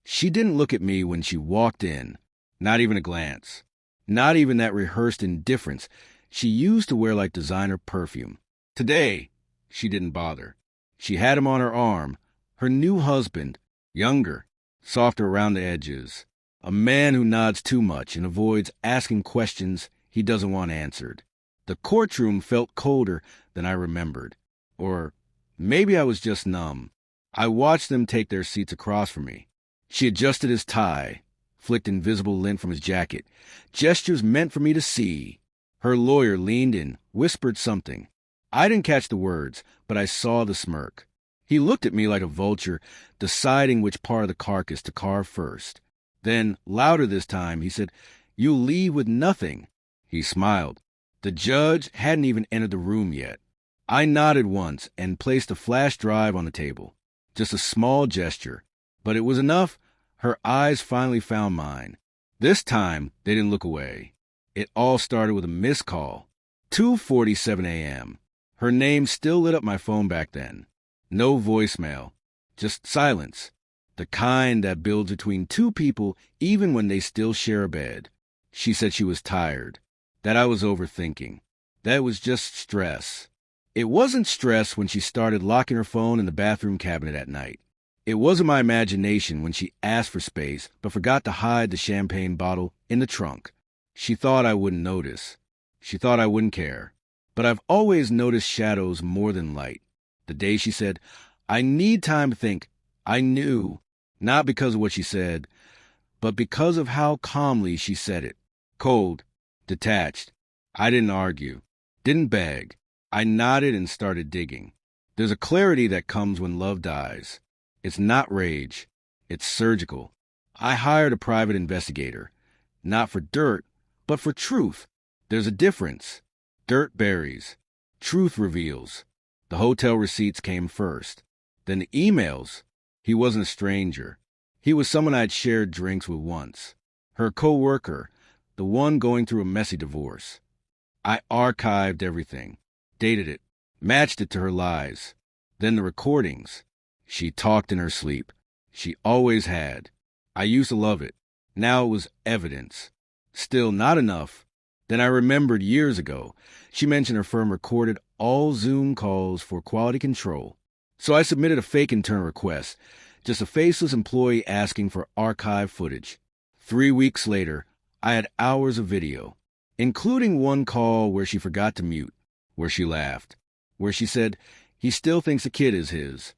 She didn't look at me when she walked in, not even a glance, not even that rehearsed indifference she used to wear like designer perfume. Today, she didn't bother. She had him on her arm, her new husband, younger, softer around the edges, a man who nods too much and avoids asking questions he doesn't want answered. The courtroom felt colder than I remembered. Or maybe I was just numb. I watched them take their seats across from me. She adjusted his tie, flicked invisible lint from his jacket, gestures meant for me to see. Her lawyer leaned in, whispered something. I didn't catch the words, but I saw the smirk. He looked at me like a vulture, deciding which part of the carcass to carve first. Then, louder this time, he said, "You'll leave with nothing." He smiled. The judge hadn't even entered the room yet. I nodded once and placed a flash drive on the table. Just a small gesture, but it was enough. Her eyes finally found mine. This time, they didn't look away. It all started with a missed call. 2:47 a.m. Her name still lit up my phone back then. No voicemail, just silence. The kind that builds between two people even when they still share a bed. She said she was tired, that I was overthinking, that it was just stress. It wasn't stress when she started locking her phone in the bathroom cabinet at night. It wasn't my imagination when she asked for space but forgot to hide the champagne bottle in the trunk. She thought I wouldn't notice. She thought I wouldn't care. But I've always noticed shadows more than light. The day she said, "I need time to think," I knew, not because of what she said, but because of how calmly she said it. Cold, detached. I didn't argue, didn't beg. I nodded and started digging. There's a clarity that comes when love dies. It's not rage. It's surgical. I hired a private investigator, not for dirt, but for truth. There's a difference. Dirt buries. Truth reveals. The hotel receipts came first. Then the emails. He wasn't a stranger. He was someone I'd shared drinks with once. Her co-worker, the one going through a messy divorce. I archived everything, dated it, matched it to her lies. Then the recordings. She talked in her sleep. She always had. I used to love it. Now it was evidence. Still not enough. Then I remembered years ago, she mentioned her firm recorded all Zoom calls for quality control. So I submitted a fake internal request, just a faceless employee asking for archive footage. 3 weeks later, I had hours of video, including one call where she forgot to mute, where she laughed, where she said, "He still thinks the kid is his."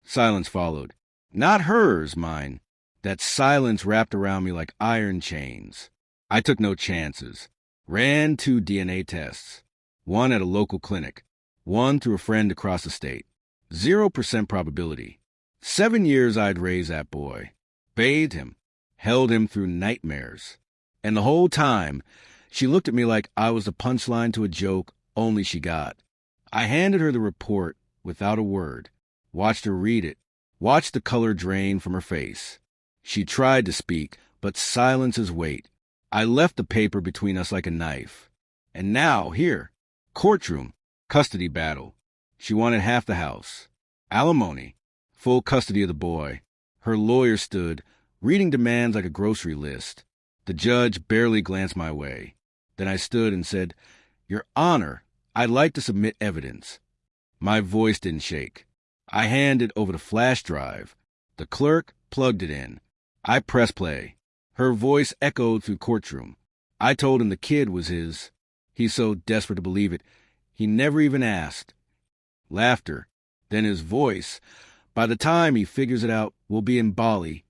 Silence followed. Not hers, mine. That silence wrapped around me like iron chains. I took no chances. Ran 2 DNA tests. One at a local clinic. One through a friend across the state. 0% probability. 7 years I'd raised that boy. Bathed him. Held him through nightmares. And the whole time, she looked at me like I was the punchline to a joke only she got. I handed her the report without a word. Watched her read it. Watched the color drain from her face. She tried to speak, but silence is weight. I left the paper between us like a knife. And now, here, courtroom, custody battle. She wanted half the house. Alimony, full custody of the boy. Her lawyer stood, reading demands like a grocery list. The judge barely glanced my way. Then I stood and said, "Your Honor, I'd like to submit evidence." My voice didn't shake. I handed over the flash drive. The clerk plugged it in. I pressed play. Her voice echoed through courtroom. I told him the kid was his. He's so desperate to believe it, he never even asked. Laughter. Then his voice. By the time he figures it out, we'll be in Bali.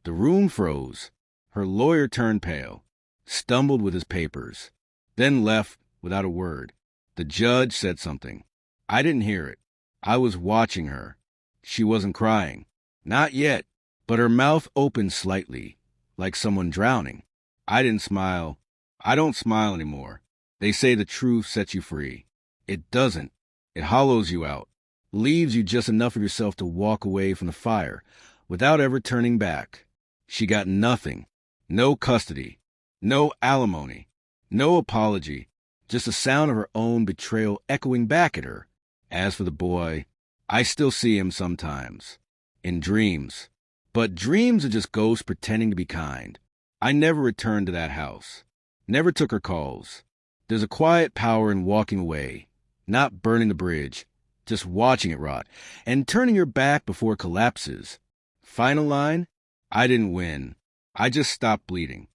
The room froze. Her lawyer turned pale, stumbled with his papers, then left without a word. The judge said something. I didn't hear it. I was watching her. She wasn't crying. Not yet, but her mouth opened slightly, like someone drowning. I didn't smile. I don't smile anymore. They say the truth sets you free. It doesn't. It hollows you out, leaves you just enough of yourself to walk away from the fire without ever turning back. She got nothing. No custody. No alimony. No apology. Just the sound of her own betrayal echoing back at her. As for the boy, I still see him sometimes. In dreams. But dreams are just ghosts pretending to be kind. I never returned to that house. Never took her calls. There's a quiet power in walking away, not burning the bridge, just watching it rot, and turning your back before it collapses. Final line? I didn't win. I just stopped bleeding.